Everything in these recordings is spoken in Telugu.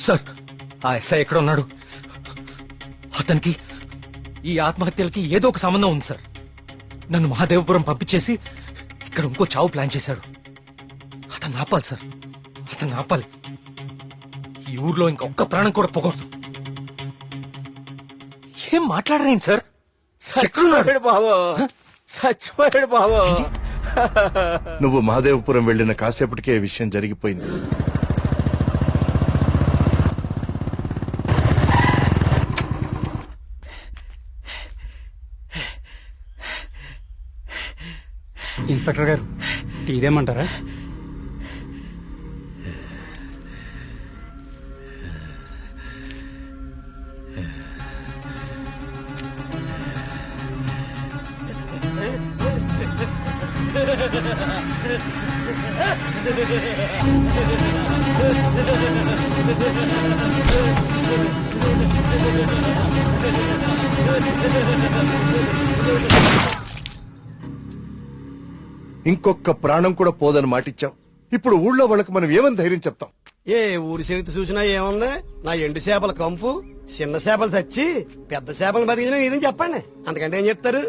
సార్ ఆ ఎస్ఐ ఎక్కడ ఉన్నాడు? అతనికి ఈ ఆత్మహత్యలకి ఏదో ఒక సంబంధం ఉంది సార్. నన్ను మహాదేవపురం పంపించేసి ఇక్కడ ఇంకో చావు ప్లాన్ చేశాడు. అతను ఆపాలి సార్, అతను ఆపాలి. ఈ ఊర్లో ఇంకొక్క ప్రాణం కూడా పోకూడదు. ఏం మాట్లాడరేంటి సార్? చచ్చిపోయాడు బాబు, చచ్చిపోయాడు బాబు. నువ్వు మహాదేవపురం వెళ్లిన కాసేపటికే విషయం జరిగిపోయింది. ఇన్స్పెక్టర్ గారు, టీ దేమంటారా? ఇంకొక ప్రాణం కూడా పోదని మాటిచ్చావు. ఇప్పుడు ఊళ్ళో వాళ్ళకి మనం ఏమని ధైర్యం చెప్తాం? ఏ ఊరి చరిత్ర చూసినా ఏముంది? నా ఎండు చేపల కంపు, చిన్న చేపలు చచ్చి పెద్ద చేపలు బతికిన ఇదని చెప్పండి. అంతకంటే ఏం చెప్తారు?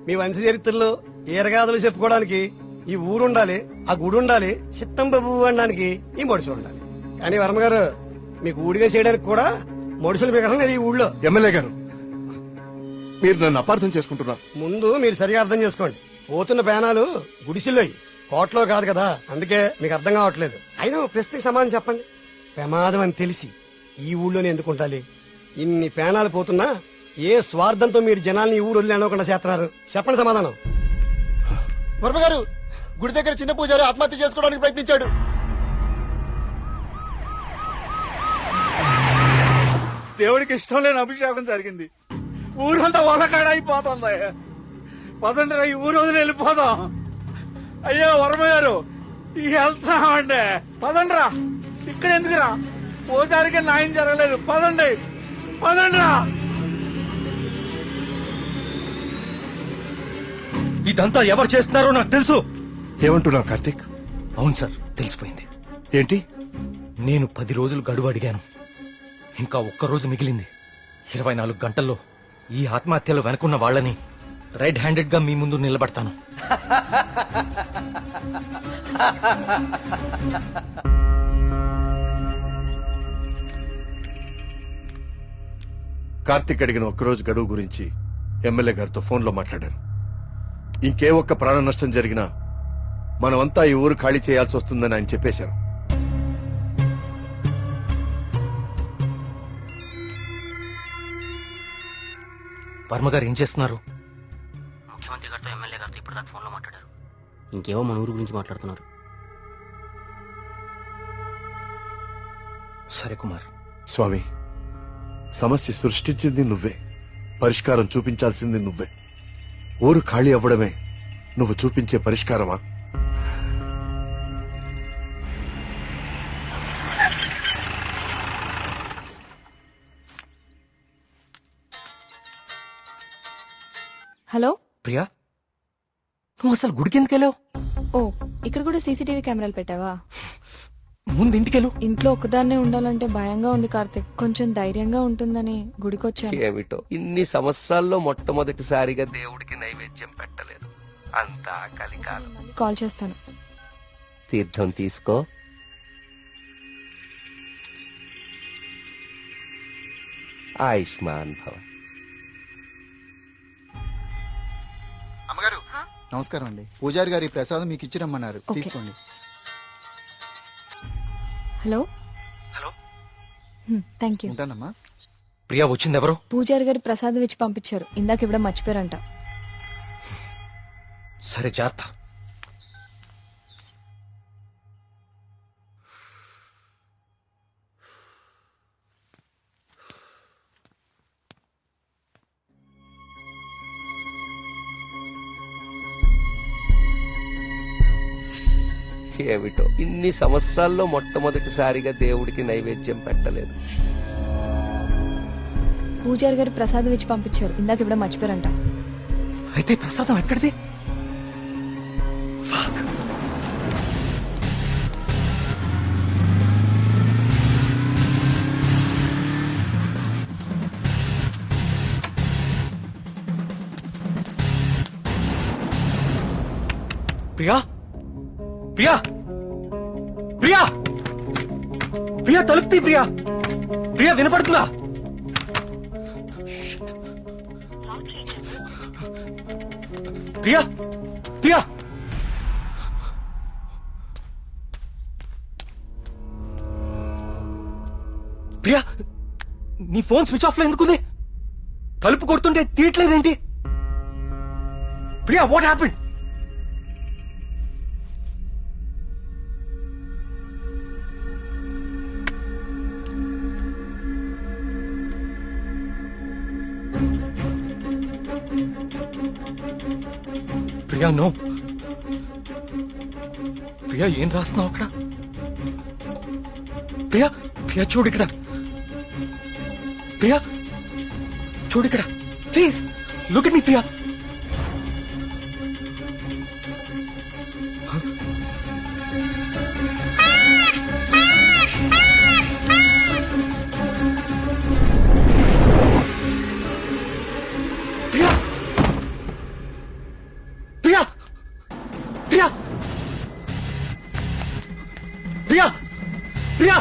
మీ వంశ చరిత్రలో ఈరగాథలు చెప్పుకోవడానికి ఈ ఊరు ఉండాలి, ఆ గుడి ఉండాలి, చిత్తం బాబు అనడానికి ఈ మడుసులు ఉండాలి. కానీ వర్మ గారు, మీకు ఊడిగా చేయడానికి కూడా మడుసులు మిగడం లేదు ఈ ఊళ్ళో. ఎమ్మెల్యే గారు, మీరు నన్ను అపార్థం చేసుకుంటున్నారు. ముందు మీరు సరిగా అర్థం చేసుకోండి. పోతున్న పేనాలు గుడిసిల్లో కోట్లో కాదు కదా, అందుకే మీకు అర్థం కావట్లేదు. అయినా ప్రశ్నకి సమాధానం చెప్పండి. ప్రమాదం అని తెలిసి ఈ ఊళ్ళోనే ఎందుకు ఉండాలి? ఇన్ని పేనాలు పోతున్నా ఏ స్వార్థంతో మీరు జనాల్ని ఈ ఊరు వదిలి అనుకుండా చేస్తున్నారు? చెప్పండి సమాధానం. వర్మ గారు, గుడి దగ్గర చిన్న పూజారి ఆత్మహత్య చేసుకోవడానికి ప్రయత్నించాడు. దేవుడికి ఇష్టం లేని అభిషేకం జరిగింది. ఊరంతా ఒలకాడ అయిపోతుంది. పదండి రా, ఈ ఊరు వదిలి వెళ్ళిపోదాం. అయ్యో వర్మ గారు, వెళ్తామండి. పదండి రా, ఇక్కడ ఎందుకురా? పూజారికి న్యాయం జరగలేదు. పదండి, పదండి రా. ఇదంతా ఎవరు చేస్తున్నారో నాకు తెలుసు. ఏమంటున్నావు కార్తీక్? అవును సార్, తెలిసిపోయింది. ఏంటి? నేను 10 రోజులు గడువు అడిగాను. ఇంకా ఒక్క రోజు మిగిలింది. 24 గంటల్లో ఈ ఆత్మహత్యలు వెనుకున్న వాళ్ళని రైట్ హ్యాండెడ్ గా మీ ముందు నిలబడతాను. కార్తీక్ అడిగిన ఒక్కరోజు గడువు గురించి ఎమ్మెల్యే గారితో ఫోన్లో మాట్లాడారు. ఇంకే ఒక్క ప్రాణ నష్టం జరిగినా మనమంతా ఈ ఊరు ఖాళీ చేయాల్సి వస్తుందని ఆయన చెప్పేశారు. వర్మ గారు ఏం చేస్తున్నారు? ముఖ్యమంత్రి గారితో ఎమ్మెల్యే గారితో ఇప్పుడు దాకా ఫోన్లో మాట్లాడారు. ఇంకేవో మన ఊరు గురించి మాట్లాడుతున్నారు. సరే కుమార్. స్వామి, సమస్య సృష్టించింది నువ్వే, పరిష్కారం చూపించాల్సింది నువ్వే. ఊరు ఖాళీ అవ్వడమే నువ్వు చూపించే పరిష్కారమా? హలో ప్రియా, నువ్వు అసలు గుడికి ఎందుకు వెళ్ళావు? ఓ, ఇక్కడ కూడా సీసీటీవీ కెమెరాలు పెట్టావా? ముందు ఇంటికెళ్ళు. ఇంట్లో ఒక్కదాన్నే ఉండాలంటే భయంగా ఉంది కార్తిక్. కొంచెం ధైర్యంగా ఉంటుందని గుడికొచ్చాను. ఏమిటో ఇన్ని సంవత్సరాల్లో మొట్టమొదటిసారిగా దేవుడికి నైవేద్యం పెట్టలేదు. అంతా కలికాలం. కాల్ చేస్తాను. తీర్థం తీసుకో. ఆయుష్మాన్ భవ. అమ్మగారు నమస్కారం అండి. పూజారి గారి ప్రసాదం మీకు ఇచ్చి రమ్మన్నారు, ఓకే. తీసుకోండి. హలో. హలో. Thank you. ఉంటానమ్మా. ప్రియా వచ్చింది ఎవరు? పూజారి గారు ప్రసాదం ఇచ్చి పంపించారు. ఇందాక ఇవ్వడం మర్చిపోయారంట. సరే, జాగ్రత్త. ఏమిటో ఇన్ని సంవత్సరాల్లో మొట్టమొదటిసారిగా దేవుడికి నైవేద్యం పెట్టలేదు. పూజారి గారు ప్రసాదం ఇచ్చి పంపించారు. ఇందాక ఇవ్వడం మర్చిపోయారంట. అయితే ప్రసాదం ఎక్కడిది? ప్రియా ప్రియా ప్రియా ప్రియా తలుపు తీ ప్రియా ప్రియా వినపడుతుందా? Shit. ప్రియా ప్రియా ప్రియా నీ ఫోన్ స్విచ్ ఆఫ్ లో ఎందుకుంది? తలుపు కొడుతుంటే తీయట్లేదేంటి? Priya what happened? Priya no. Priya ఏం రాస్తున్నావు అక్కడ? ప్రియా ప్రియా చూడు ఇక్కడ. ప్రియా చూడు ఇక్కడ please look at me Priya. Priya Priya Priya Priya Priya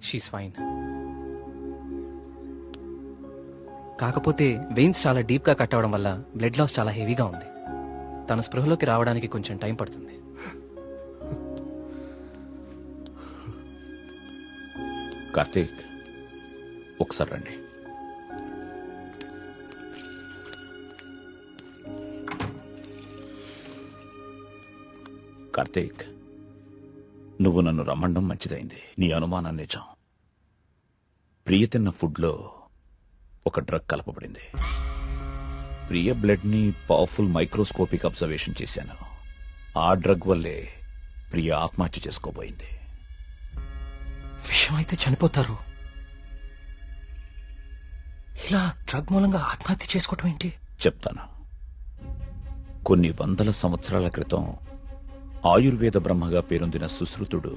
she's fine. కాకపోతే వెయిన్స్ చాలా డీప్ గా కట్ అవడం వల్ల బ్లడ్ లాస్ చాలా హెవీగా ఉంది. తన స్పృహలోకి రావడానికి కొంచెం టైం పడుతుంది. కార్తీక్ ఒకసారి రండి. కార్తీక్ నువ్వు నన్ను రమ్మండం మంచిదైంది. నీ అనుమానం నిజం. ప్రియ తిన్న ఫుడ్లో ఒక డ్రగ్ కలపబడింది. ప్రియ బ్లడ్ ని పవర్ఫుల్ మైక్రోస్కోపిక్ అబ్జర్వేషన్ చేశాను. ఆ డ్రగ్ వల్లే ప్రియ ఆత్మహత్య చేసుకోబోయింది. విషయం అయితే చనిపోతారు, ఇలా డ్రగ్ మూలంగా ఆత్మహత్య చేసుకోవటం ఏంటి? చెప్తాను. కొన్ని వందల సంవత్సరాల క్రితం ఆయుర్వేద బ్రహ్మగా పేరొందిన సుశ్రుతుడు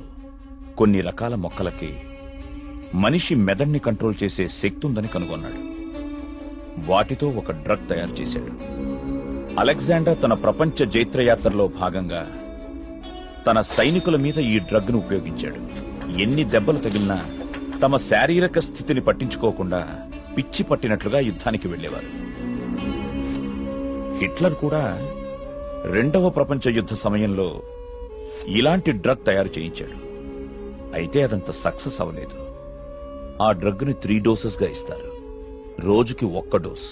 కొన్ని రకాల మొక్కలకి మనిషి మెదడుని కంట్రోల్ చేసే శక్తి ఉందని కనుగొన్నాడు. వాటితో ఒక డ్రగ్ తయారు చేశాడు. అలెగ్జాండర్ తన ప్రపంచ జైత్రయాత్రలో భాగంగా తన సైనికుల మీద ఈ డ్రగ్ ను ఉపయోగించాడు. ఎన్ని దెబ్బలు తగిలినా తమ శారీరక స్థితిని పట్టించుకోకుండా పిచ్చి పట్టినట్లుగా యుద్ధానికి వెళ్లేవారు. హిట్లర్ కూడా రెండవ ప్రపంచ యుద్ధ సమయంలో ఇలాంటి డ్రగ్ తయారు చేయించాడు. అయితే అదంత సక్సెస్ అవ్వలేదు. ఆ డ్రగ్ ని 3 డోసెస్ గా ఇస్తారు. రోజుకి 1 డోస్.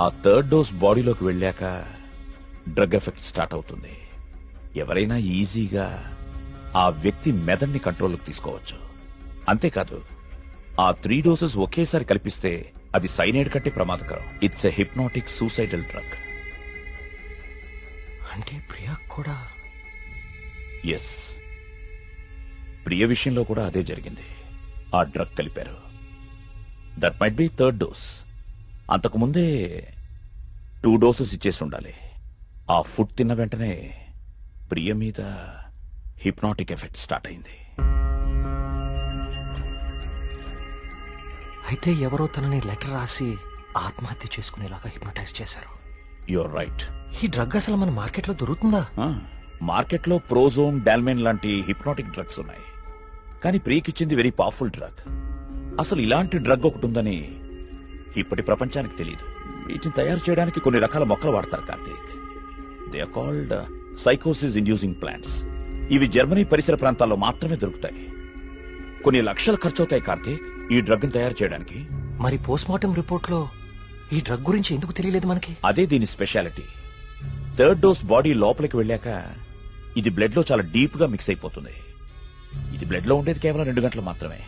ఆ 3rd డోస్ బాడీలోకి వెళ్ళాక డ్రగ్ ఎఫెక్ట్ స్టార్ట్ అవుతుంది. ఎవరైనా ఈజీగా ఆ వ్యక్తి మెదడుని కంట్రోల్లోకి తీసుకోవచ్చు. అంతేకాదు, ఆ 3 డోసెస్ ఒకేసారి కల్పిస్తే అది సైనైడ్ కంటే ప్రమాదకరం. It's a hypnotic suicidal drug. అంటే ప్రియా కూడా? ఎస్, ప్రియ విషయంలో కూడా అదే జరిగింది. ఆ డ్రగ్ కలిపారు. That might be 3rd dose. అంతకుముందే 2 డోసెస్ ఇచ్చేసి ఉండాలి. ఆ ఫుడ్ తిన్న వెంటనే ప్రియ మీద హిప్నాటిక్ ఎఫెక్ట్ స్టార్ట్ అయింది. అయితే ఎవరో తనని లెటర్ రాసి ఆత్మహత్య చేసుకునేలాగా హిప్నటైజ్ చేశారు. You're right. ఈ డ్రగ్ అసలు మన మార్కెట్లో దొరుకుతుందా? మార్కెట్లో ప్రోజోన్, డాల్మెన్ లాంటి హిప్నాటిక్ డ్రగ్స్ ఉన్నాయి. కానీ ప్రియకిచ్చింది వెరీ పవర్ఫుల్ డ్రగ్. అసలు ఇలాంటి డ్రగ్ ఒకటి ఉందని ఇప్పటి ప్రపంచానికి తెలియదు. వీటిని తయారు చేయడానికి కొన్ని రకాల మొక్కలు వాడతారు కార్తీక్. దే ఆర్ కాల్డ్ సైకోసిస్ ఇండ్యూసింగ్ ప్లాంట్స్. ఇవి జర్మనీ పరిసర ప్రాంతాల్లో మాత్రమే దొరుకుతాయి. కొన్ని లక్షలు ఖర్చవుతాయి కార్తీక్ ఈ డ్రగ్ ని తయారు చేయడానికి. మరి పోస్ట్ మార్టం రిపోర్ట్ లో ఈ డ్రగ్ గురించి ఎందుకు తెలియలేదు మనకి? అదే దీని స్పెషాలిటీ. 3rd డోస్ బాడీ లోపలికి వెళ్ళాక ఇది బ్లడ్ లో చాలా డీప్ గా మిక్స్ అయిపోతుంది. ఇది బ్లడ్ లో ఉండేది కేవలం 2 గంటలు మాత్రమే.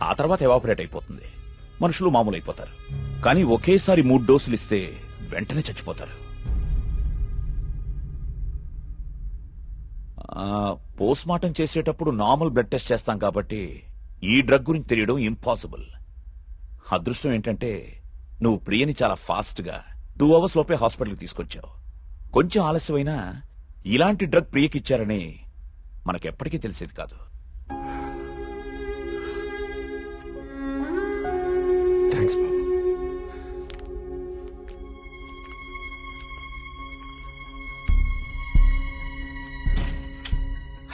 ఆ తర్వాత ఎవాపరేట్ అయిపోతుంది. మనుషులు మామూలు అయిపోతారు. కానీ ఒకేసారి 3 డోసులు ఇస్తే వెంటనే చచ్చిపోతారు. పోస్ట్ మార్టం చేసేటప్పుడు నార్మల్ బ్లడ్ టెస్ట్ చేస్తాం కాబట్టి ఈ డ్రగ్ గురించి తెలియడం ఇంపాసిబుల్. అదృష్టం ఏంటంటే నువ్వు ప్రియని చాలా ఫాస్ట్ గా 2 అవర్స్ లోపే హాస్పిటల్కి తీసుకొచ్చావు. కొంచెం ఆలస్యమైనా ఇలాంటి డ్రగ్ ప్రియకిచ్చారని మనకెప్పటికీ తెలిసేది కాదు. థ్యాంక్స్ బాబు.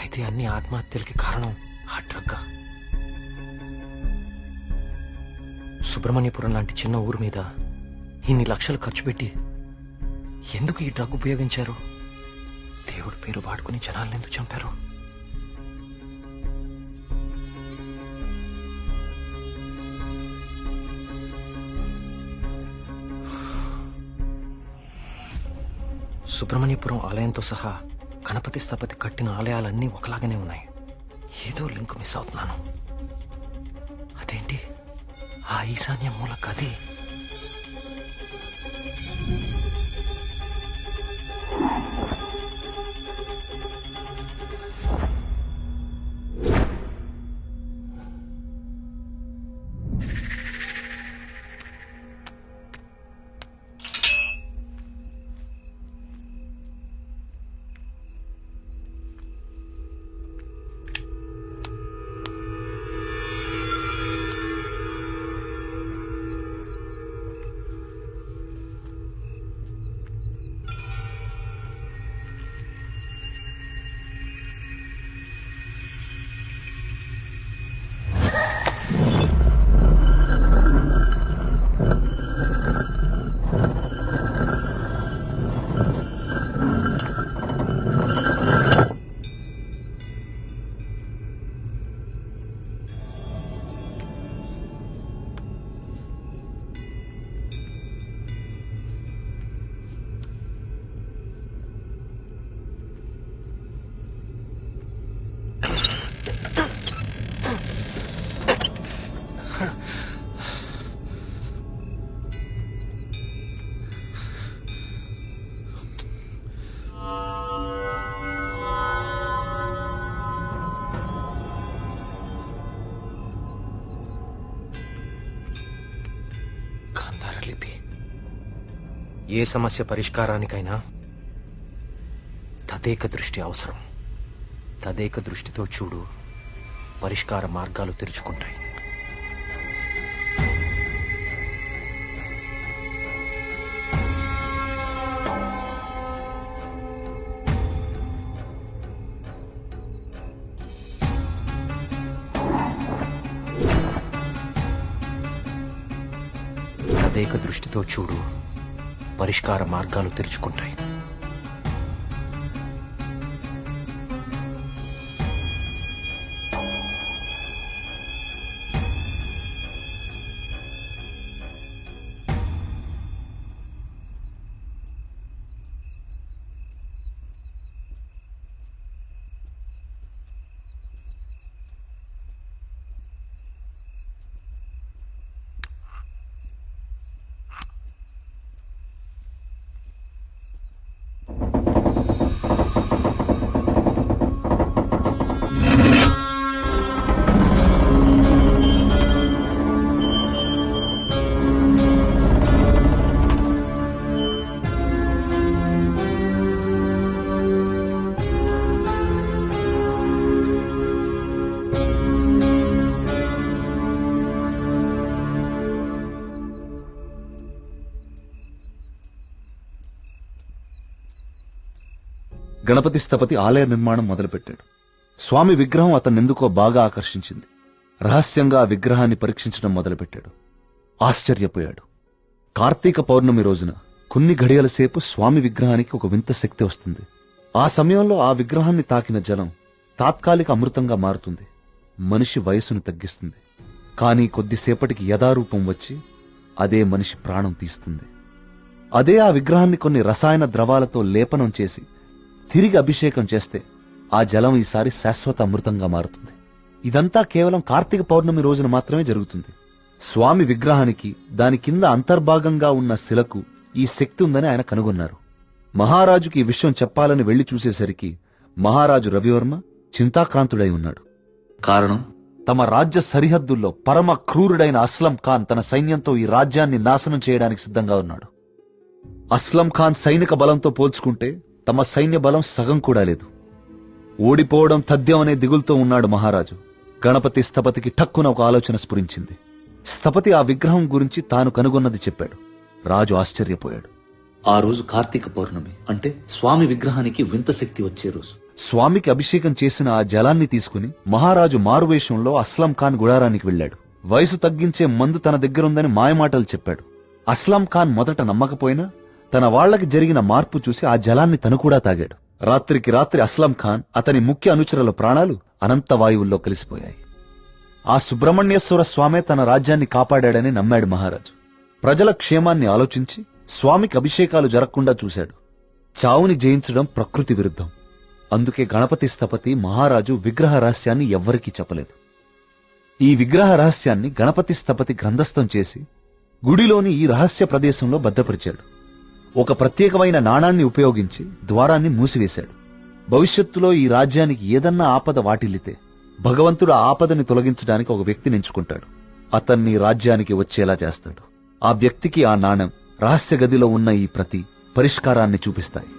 అయితే అన్ని ఆత్మహత్యలకి కారణం ఆ డ్రగ్. సుబ్రహ్మణ్యపురం లాంటి చిన్న ఊరు మీద ఇన్ని లక్షలు ఖర్చు పెట్టి ఎందుకు ఈ డ్రగ్ ఉపయోగించారు? దేవుడి పేరు వాడుకుని జనాలను ఎందుకు చంపారు? సుబ్రహ్మణ్యపురం ఆలయంతో సహా గణపతి స్థపతి కట్టిన ఆలయాలన్నీ ఒకలాగానే ఉన్నాయి. ఏదో లింక్ మిస్ అవుతున్నాను. అదేంటి ఆ ఈశాన్య మూల గది? లిపి. ఏ సమస్య పరిష్కారానికైనా తదేక దృష్టి అవసరం. తదేక దృష్టితో చూడు, పరిష్కార మార్గాలు తెరుచుకుంటాయి. తదేక దృష్టితో చూడు, పరిష్కార మార్గాలు తెరుచుకుంటాయి. గణపతి స్థపతి ఆలయ నిర్మాణం మొదలుపెట్టాడు. స్వామి విగ్రహం అతన్నెందుకో బాగా ఆకర్షించింది. రహస్యంగా ఆ విగ్రహాన్ని పరీక్షించడం మొదలుపెట్టాడు. ఆశ్చర్యపోయాడు. కార్తీక పౌర్ణమి రోజున కొన్ని ఘడియల సేపు స్వామి విగ్రహానికి ఒక వింత శక్తి వస్తుంది. ఆ సమయంలో ఆ విగ్రహాన్ని తాకిన జలం తాత్కాలిక అమృతంగా మారుతుంది. మనిషి వయసును తగ్గిస్తుంది. కానీ కొద్దిసేపటికి యథారూపం వచ్చి అదే మనిషి ప్రాణం తీస్తుంది. అదే ఆ విగ్రహాన్ని కొన్ని రసాయన ద్రవాలతో లేపనం చేసి తిరిగి అభిషేకం చేస్తే ఆ జలం ఈసారి శాశ్వత అమృతంగా మారుతుంది. ఇదంతా కేవలం కార్తీక పౌర్ణమి రోజున మాత్రమే జరుగుతుంది. స్వామి విగ్రహానికి దాని కింద అంతర్భాగంగా ఉన్న శిలకు ఈ శక్తి ఉందని ఆయన కనుగొన్నారు. మహారాజుకి ఈ విషయం చెప్పాలని వెళ్లి చూసేసరికి మహారాజు రవివర్మ చింతాక్రాంతుడై ఉన్నాడు. కారణం, తమ రాజ్య సరిహద్దుల్లో పరమ క్రూరుడైన అస్లం ఖాన్ తన సైన్యంతో ఈ రాజ్యాన్ని నాశనం చేయడానికి సిద్ధంగా ఉన్నాడు. అస్లం ఖాన్ సైనిక బలంతో పోల్చుకుంటే తమ సైన్య బలం సగం కూడా లేదు. ఓడిపోవడం తథ్యం అనే దిగులుతో ఉన్నాడు మహారాజు. గణపతి స్థపతికి ఠక్కున ఒక ఆలోచన స్ఫురించింది. స్థపతి ఆ విగ్రహం గురించి తాను కనుగొన్నది చెప్పాడు. రాజు ఆశ్చర్యపోయాడు. ఆ రోజు కార్తీక పౌర్ణమి, అంటే స్వామి విగ్రహానికి వింత శక్తి వచ్చే రోజు. స్వామికి అభిషేకం చేసిన ఆ జలాన్ని తీసుకుని మహారాజు మారువేషంలో అస్లం ఖాన్ గుడారానికి వెళ్లాడు. వయసు తగ్గించే మందు తన దగ్గరుందని మాయమాటలు చెప్పాడు. అస్లం ఖాన్ మొదట నమ్మకపోయినా తన వాళ్లకి జరిగిన మార్పు చూసి ఆ జలాన్ని తను కూడా తాగాడు. రాత్రికి రాత్రి అస్లం ఖాన్, అతని ముఖ్య అనుచరుల ప్రాణాలు అనంత వాయువుల్లో కలిసిపోయాయి. ఆ సుబ్రహ్మణ్యేశ్వర స్వామే తన రాజ్యాన్ని కాపాడాడని నమ్మాడు మహారాజు. ప్రజల క్షేమాన్ని ఆలోచించి స్వామికి అభిషేకాలు జరగకుండా చూశాడు. చావుని జయించడం ప్రకృతి విరుద్ధం. అందుకే గణపతి స్థపతి మహారాజు విగ్రహ రహస్యాన్ని ఎవ్వరికీ చెప్పలేదు. ఈ విగ్రహ రహస్యాన్ని గణపతి స్థపతి గ్రంథస్థం చేసి గుడిలోని ఈ రహస్య ప్రదేశంలో భద్రపరిచాడు. ఒక ప్రత్యేకమైన నాణాన్ని ఉపయోగించి ద్వారాన్ని మూసివేశాడు. భవిష్యత్తులో ఈ రాజ్యానికి ఏదన్నా ఆపద వాటిల్లితే భగవంతుడు ఆ ఆపదని తొలగించడానికి ఒక వ్యక్తిని ఎంచుకుంటాడు. అతన్ని రాజ్యానికి వచ్చేలా చేస్తాడు. ఆ వ్యక్తికి ఆ నాణెం, రహస్య గదిలో ఉన్న ఈ ప్రతి పరిష్కారాన్ని చూపిస్తాయి.